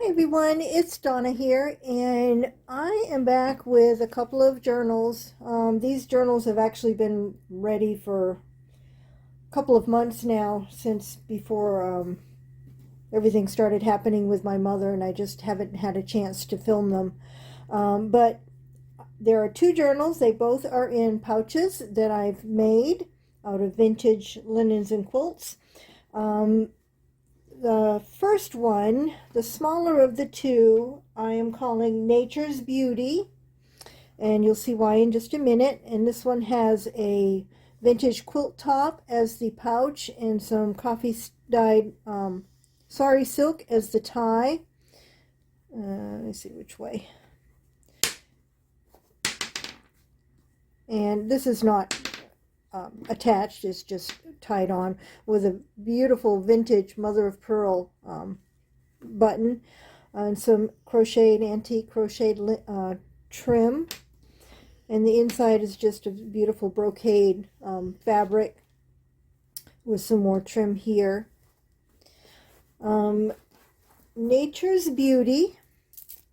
Hey everyone, it's Donna here, and I am back with a couple of journals. These journals have actually been ready for a couple of months now, since before everything started happening with my mother, and I just haven't had a chance to film them. But there are two journals. They both are in pouches that I've made out of vintage linens and quilts. Um, the first one, the smaller of the two, I am calling Nature's Beauty, and you'll see why in just a minute. And this one has a vintage quilt top as the pouch and some coffee dyed sari silk as the tie. Let me see which way. And this is not attached, it's just tied on with a beautiful vintage mother of pearl button and some crocheted, antique crocheted trim. And the inside is just a beautiful brocade fabric with some more trim here. Nature's Beauty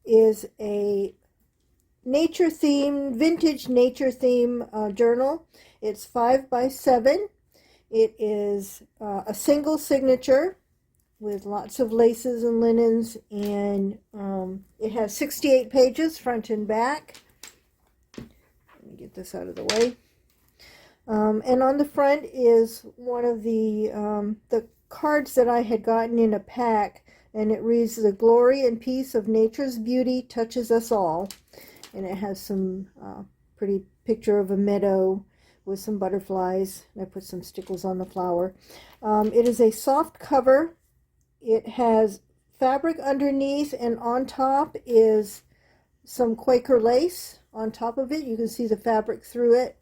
is a nature theme, vintage nature theme journal. It's 5x7. It is a single signature with lots of laces and linens, and it has 68 pages front and back. Let me get this out of the way. And on the front is one of the cards that I had gotten in a pack, and it reads, "The glory and peace of nature's beauty touches us all." And it has some pretty picture of a meadow with some butterflies. I put some stickles on the flower. It is a soft cover. It has fabric underneath, and on top is some Quaker lace on top of it. You can see the fabric through it,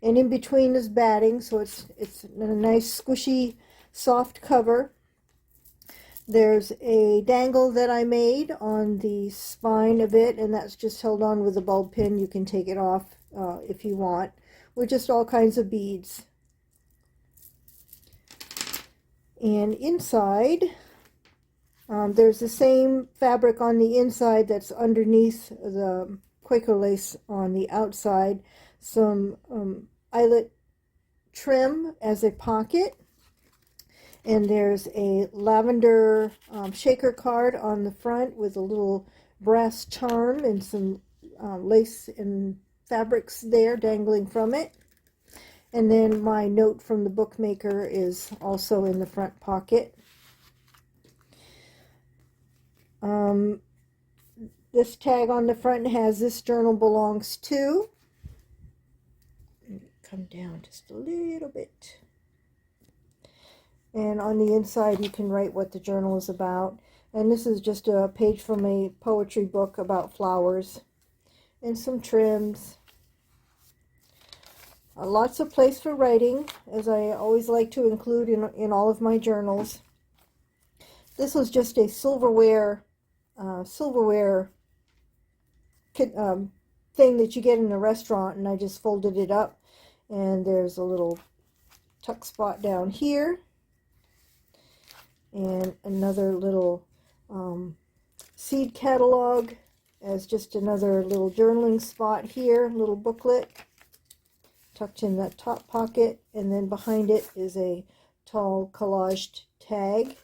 and in between is batting, so it's a nice squishy soft cover. There's a dangle that I made on the spine of it, and that's just held on with a bulb pin. You can take it off if you want, with just all kinds of beads. And inside, there's the same fabric on the inside that's underneath the Quaker lace on the outside. Some eyelet trim as a pocket. And there's a lavender shaker card on the front with a little brass charm and some lace and fabrics there dangling from it. And then my note from the bookmaker is also in the front pocket. This tag on the front has "This journal belongs to." Come down just a little bit. And on the inside you can write what the journal is about. And this is just a page from a poetry book about flowers. And some trims. Lots of place for writing, as I always like to include in all of my journals. This was just a silverware thing that you get in a restaurant, and I just folded it up. And there's a little tuck spot down here. And another little seed catalog as just another little journaling spot here, little booklet tucked in that top pocket, and then behind it is a tall collaged tag.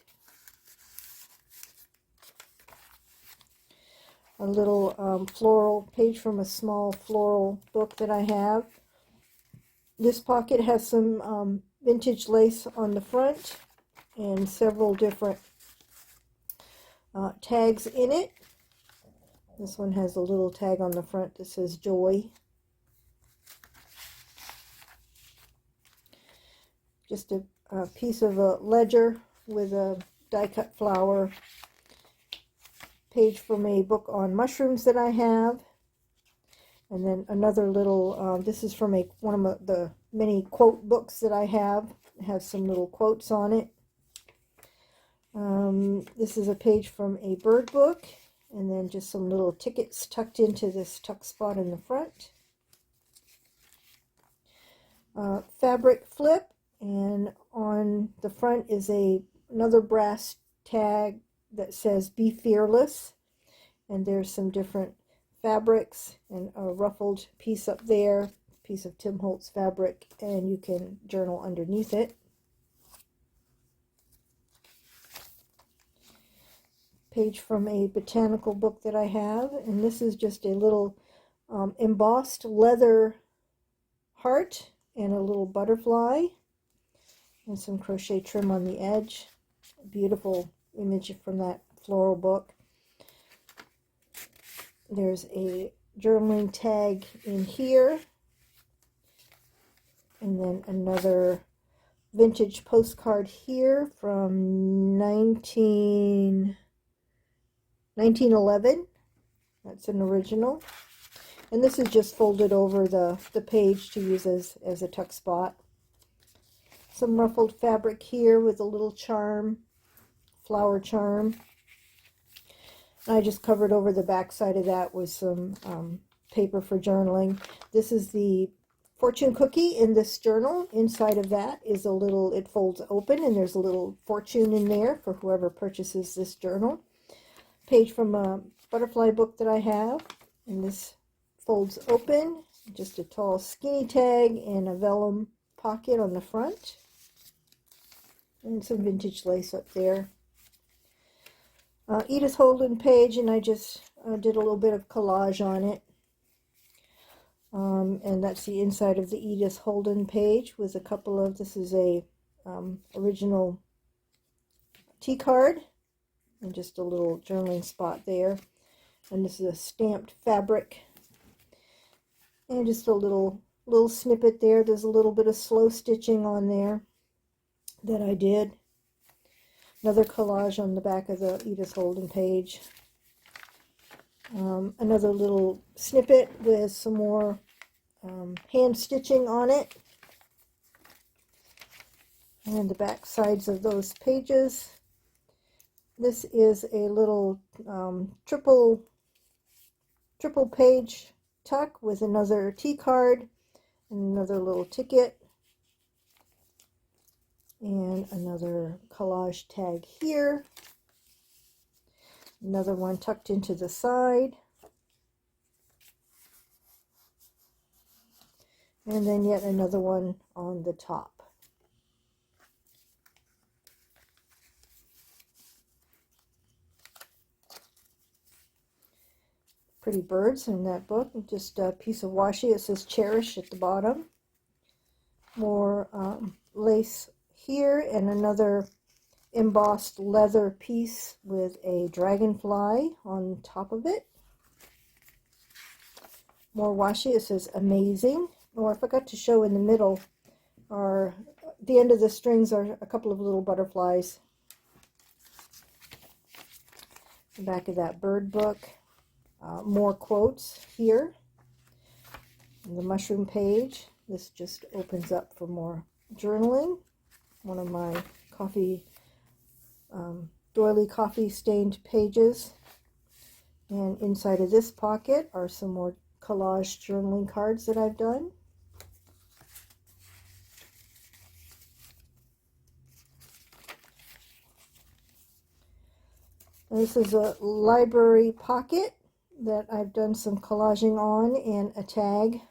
A little floral page from a small floral book that I have. This pocket has some vintage lace on the front and several different tags in it. This one has a little tag on the front that says "Joy." Just a piece of a ledger with a die-cut flower. Page from a book on mushrooms that I have. And then another little, this is from one of the many quote books that I have. It has some little quotes on it. This is a page from a bird book, and then just some little tickets tucked into this tuck spot in the front. Fabric flip, and on the front is another brass tag that says "Be Fearless," and there's some different fabrics and a ruffled piece up there, piece of Tim Holtz fabric, and you can journal underneath it. Page from a botanical book that I have, and this is just a little embossed leather heart and a little butterfly and some crochet trim on the edge. A beautiful image from that floral book. There's a journaling tag in here, and then another vintage postcard here from 1911. That's an original. And this is just folded over the page to use as a tuck spot. Some ruffled fabric here with a little charm, flower charm. I just covered over the back side of that with some paper for journaling. This is the fortune cookie in this journal. Inside of that is a little, it folds open, and there's a little fortune in there for whoever purchases this journal. Page from a butterfly book that I have, and this folds open. Just a tall skinny tag and a vellum pocket on the front, and some vintage lace up there. Edith Holden page, and I just did a little bit of collage on it. And that's the inside of the Edith Holden page with a couple of, this is a original tea card and just a little journaling spot there. And this is a stamped fabric. And just a little snippet there. There's a little bit of slow stitching on there that I did. Another collage on the back of the Edith Holden page. Another little snippet with some more hand stitching on it. And the back sides of those pages. This is a little triple page tuck with another tea card and another little ticket. And another collage tag here. Another one tucked into the side. And then yet another one on the top. Pretty birds in that book. Just a piece of washi. It says "Cherish" at the bottom. More lace here, and another embossed leather piece with a dragonfly on top of it. More washi. It says "Amazing." Oh, I forgot to show in the middle are, the end of the strings are a couple of little butterflies. The back of that bird book. More quotes here. And the mushroom page. This just opens up for more journaling. One of my coffee, doily coffee stained pages. And inside of this pocket are some more collage journaling cards that I've done. And this is a library pocket that I've done some collaging on, and a tag. It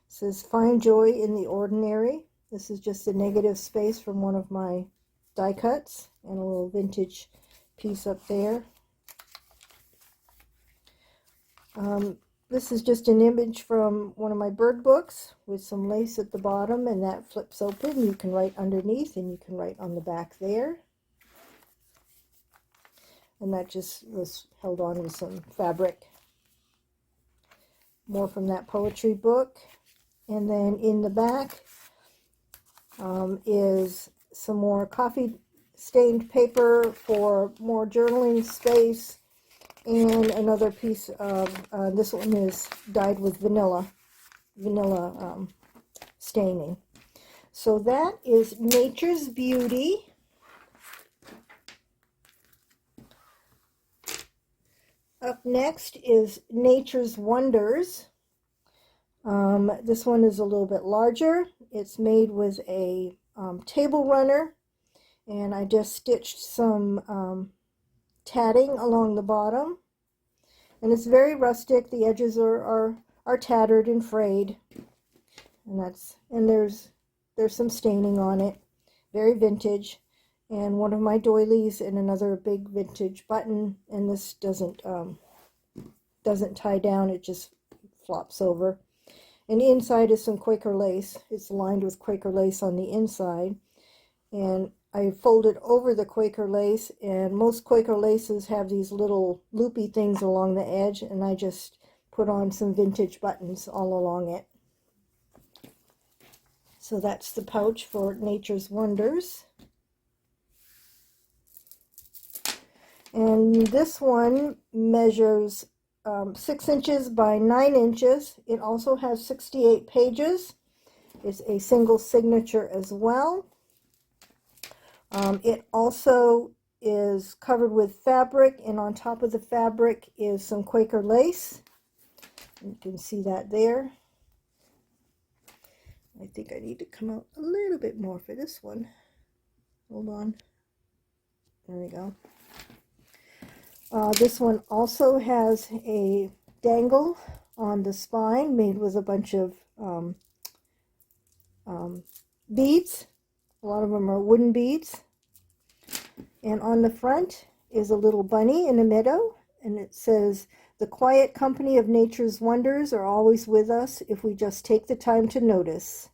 says "Find Joy in the Ordinary." This is just a negative space from one of my die cuts, and a little vintage piece up there. This is just an image from one of my bird books with some lace at the bottom, and that flips open. You can write underneath, and you can write on the back there. And that just was held on with some fabric. More from that poetry book. And then in the back is some more coffee stained paper for more journaling space, and another piece of, this one is dyed with vanilla staining. So that is Nature's Beauty. Up next is Nature's Wonders. This one is a little bit larger. It's made with a table runner, and I just stitched some tatting along the bottom, and it's very rustic. The edges are tattered and frayed, and there's some staining on it. Very vintage. And one of my doilies and another big vintage button, and this doesn't tie down, it just flops over. And the inside is some Quaker lace. It's lined with Quaker lace on the inside, and I folded over the Quaker lace, and most Quaker laces have these little loopy things along the edge, and I just put on some vintage buttons all along it. So that's the pouch for Nature's Wonders. And this one measures 6 inches by 9 inches. It also has 68 pages. It's a single signature as well. It also is covered with fabric, and on top of the fabric is some Quaker lace. You can see that there. I think I need to come out a little bit more for this one. Hold on. There we go. This one also has a dangle on the spine made with a bunch of beads. A lot of them are wooden beads. And on the front is a little bunny in a meadow, and it says, "The quiet company of nature's wonders are always with us if we just take the time to notice."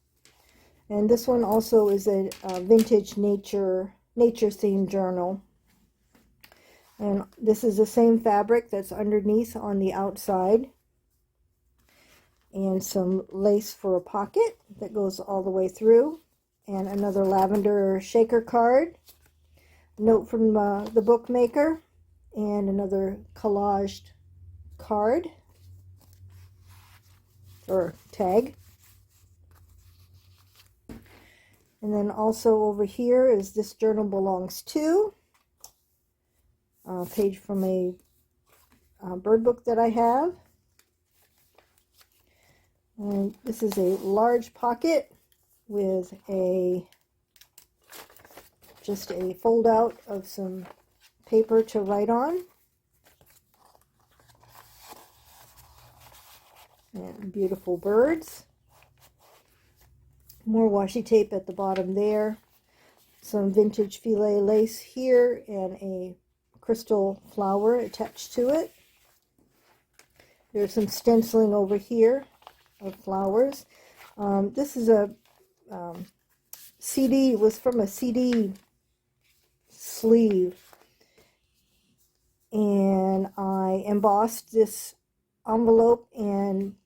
And this one also is a vintage nature themed journal. And this is the same fabric that's underneath on the outside. And some lace for a pocket that goes all the way through. And another lavender shaker card. Note from the bookmaker. And another collaged card. Or tag. And then also over here is "This Journal Belongs To." Page from a bird book that I have. And this is a large pocket with just a fold out of some paper to write on. And beautiful birds. More washi tape at the bottom there. Some vintage filet lace here, and a crystal flower attached to it. There's some stenciling over here of flowers. This is a CD. It was from a CD sleeve, and I embossed this envelope and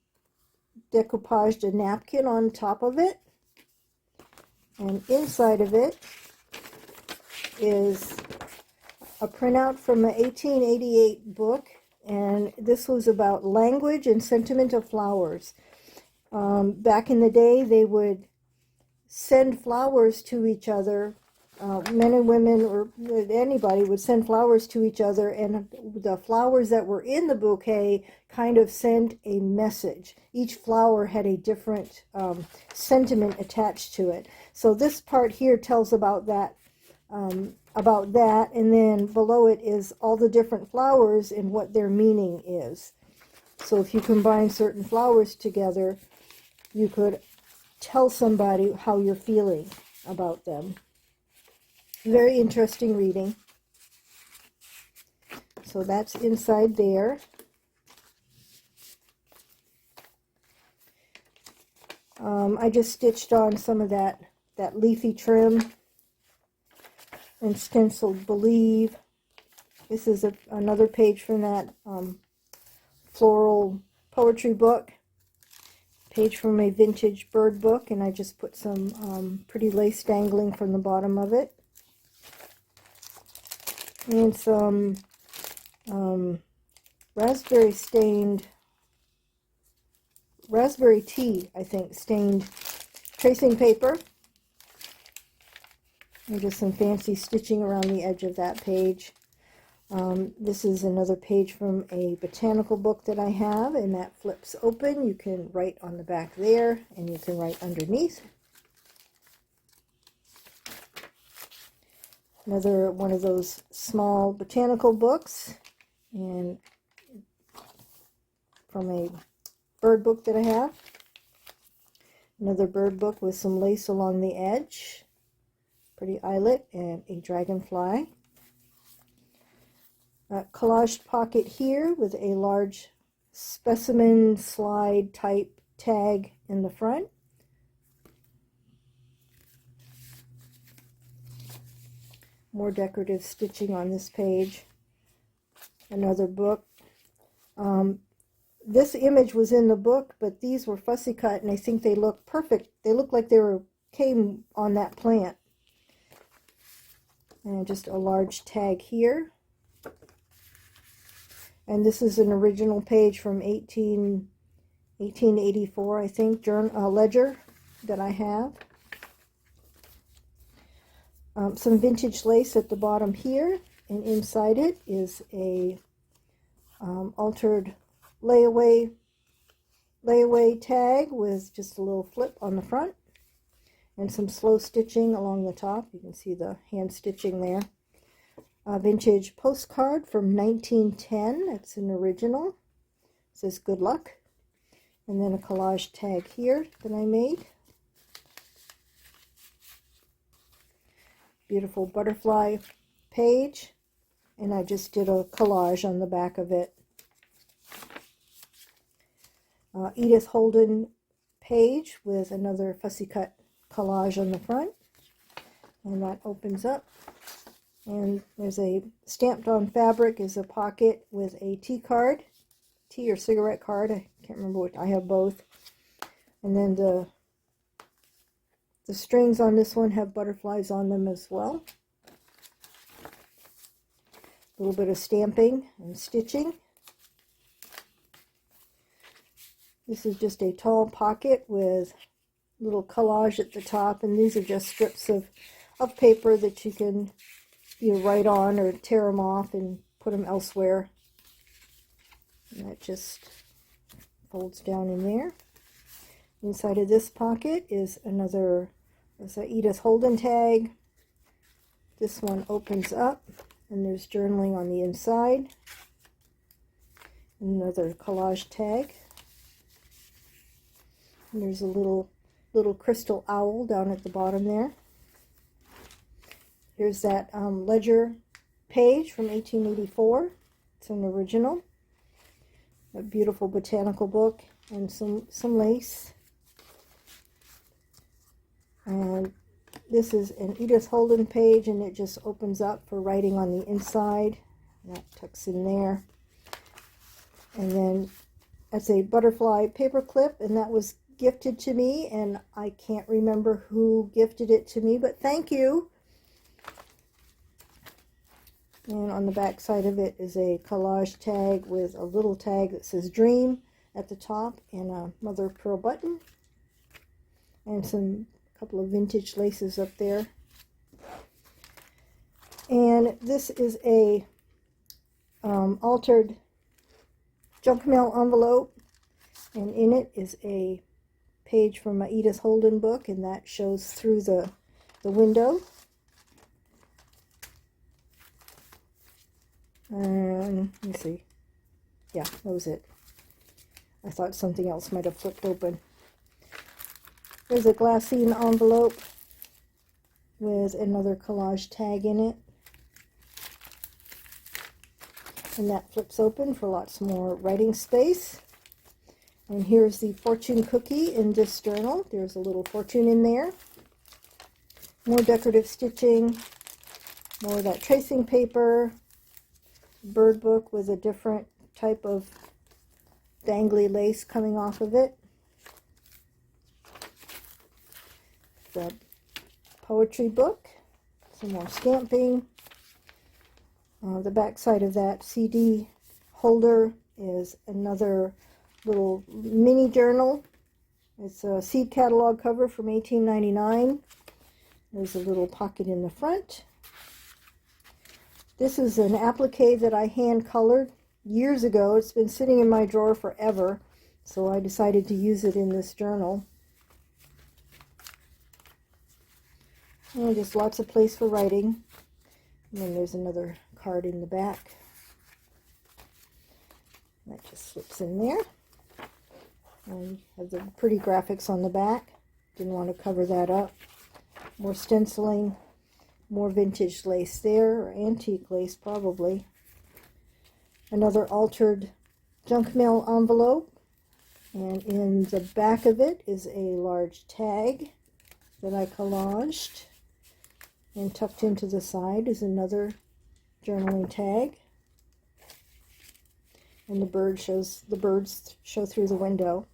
decoupaged a napkin on top of it. And inside of it is a printout from an 1888 book, and this was about language and sentiment of flowers. Back in the day, they would send flowers to each other. Men and women, or anybody, would send flowers to each other, and the flowers that were in the bouquet kind of sent a message. Each flower had a different sentiment attached to it. So this part here tells about that, and then below it is all the different flowers and what their meaning is. So if you combine certain flowers together, you could tell somebody how you're feeling about them. Very interesting reading. So that's inside there. I just stitched on some of that leafy trim and stenciled "Believe." This is another page from that floral poetry book. Page from a vintage bird book, and I just put some pretty lace dangling from the bottom of it. And some raspberry tea, I think, stained tracing paper. And just some fancy stitching around the edge of that page. This is another page from a botanical book that I have, and that flips open. You can write on the back there, and you can write underneath. Another one of those small botanical books, and from a bird book that I have. Another bird book with some lace along the edge, pretty eyelet, and a dragonfly. A collaged pocket here with a large specimen slide type tag in the front. More decorative stitching on this page. Another book. This image was in the book, but these were fussy cut, and I think they look perfect. They look like they came on that plant. And just a large tag here. And this is an original page from 1884, I think, ledger that I have. Some vintage lace at the bottom here, and inside it is a altered layaway tag with just a little flip on the front, and some slow stitching along the top. You can see the hand stitching there. A vintage postcard from 1910. It's an original. It says good luck. And then a collage tag here that I made. Beautiful butterfly page. And I just did a collage on the back of it. Edith Holden page with another fussy cut collage on the front. And that opens up. And there's a stamped on fabric is a pocket with a tea or cigarette card. I can't remember what. I have both. And then the strings on this one have butterflies on them as well. A little bit of stamping and stitching. This is just a tall pocket with little collage at the top, and these are just strips of paper that you can write on or tear them off and put them elsewhere. And that just folds down in there. Inside of this pocket is there's a Edith Holden tag. This one opens up, and there's journaling on the inside. Another collage tag. And there's a little crystal owl down at the bottom there. Here's that ledger page from 1884. It's an original. A beautiful botanical book and some lace. And this is an Edith Holden page, and it just opens up for writing on the inside. That tucks in there. And then that's a butterfly paper clip, and that was gifted to me, and I can't remember who gifted it to me, but thank you. And on the back side of it is a collage tag with a little tag that says Dream at the top, and a mother of pearl button, and a couple of vintage laces up there. And this is a altered junk mail envelope, and in it is a page from my Edith Holden book, and that shows through the window. And let me see. Yeah, that was it. I thought something else might have flipped open. There's a glassine envelope with another collage tag in it. And that flips open for lots more writing space. And here's the fortune cookie in this journal. There's a little fortune in there. More decorative stitching. More of that tracing paper. Bird book with a different type of dangly lace coming off of it. The poetry book. Some more stamping. The back side of that CD holder is another little mini journal. It's a seed catalog cover from 1899. There's a little pocket in the front. This is an applique that I hand colored years ago. It's been sitting in my drawer forever, so I decided to use it in this journal. And just lots of place for writing. And then there's another card in the back. That just slips in there. And have the pretty graphics on the back. Didn't want to cover that up. More stenciling, more vintage lace there, or antique lace probably. Another altered junk mail envelope. And in the back of it is a large tag that I collaged. And tucked into the side is another journaling tag. And the birds show through the window.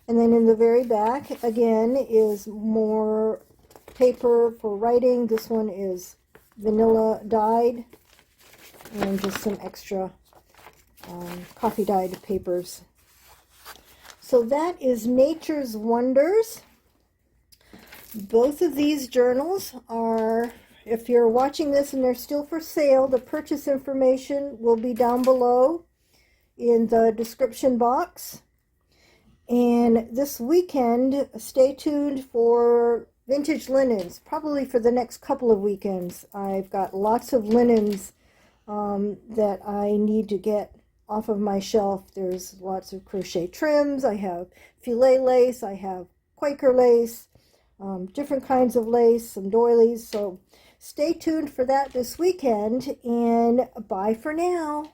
And then in the very back, again, is more paper for writing. This one is vanilla dyed, and just some extra coffee dyed papers. So that is Nature's Wonders. Both of these journals are, if you're watching this and they're still for sale, the purchase information will be down below in the description box. And this weekend, stay tuned for vintage linens, probably for the next couple of weekends. I've got lots of linens that I need to get off of my shelf. There's lots of crochet trims. I have filet lace. I have Quaker lace, different kinds of lace, some doilies. So stay tuned for that this weekend, and bye for now.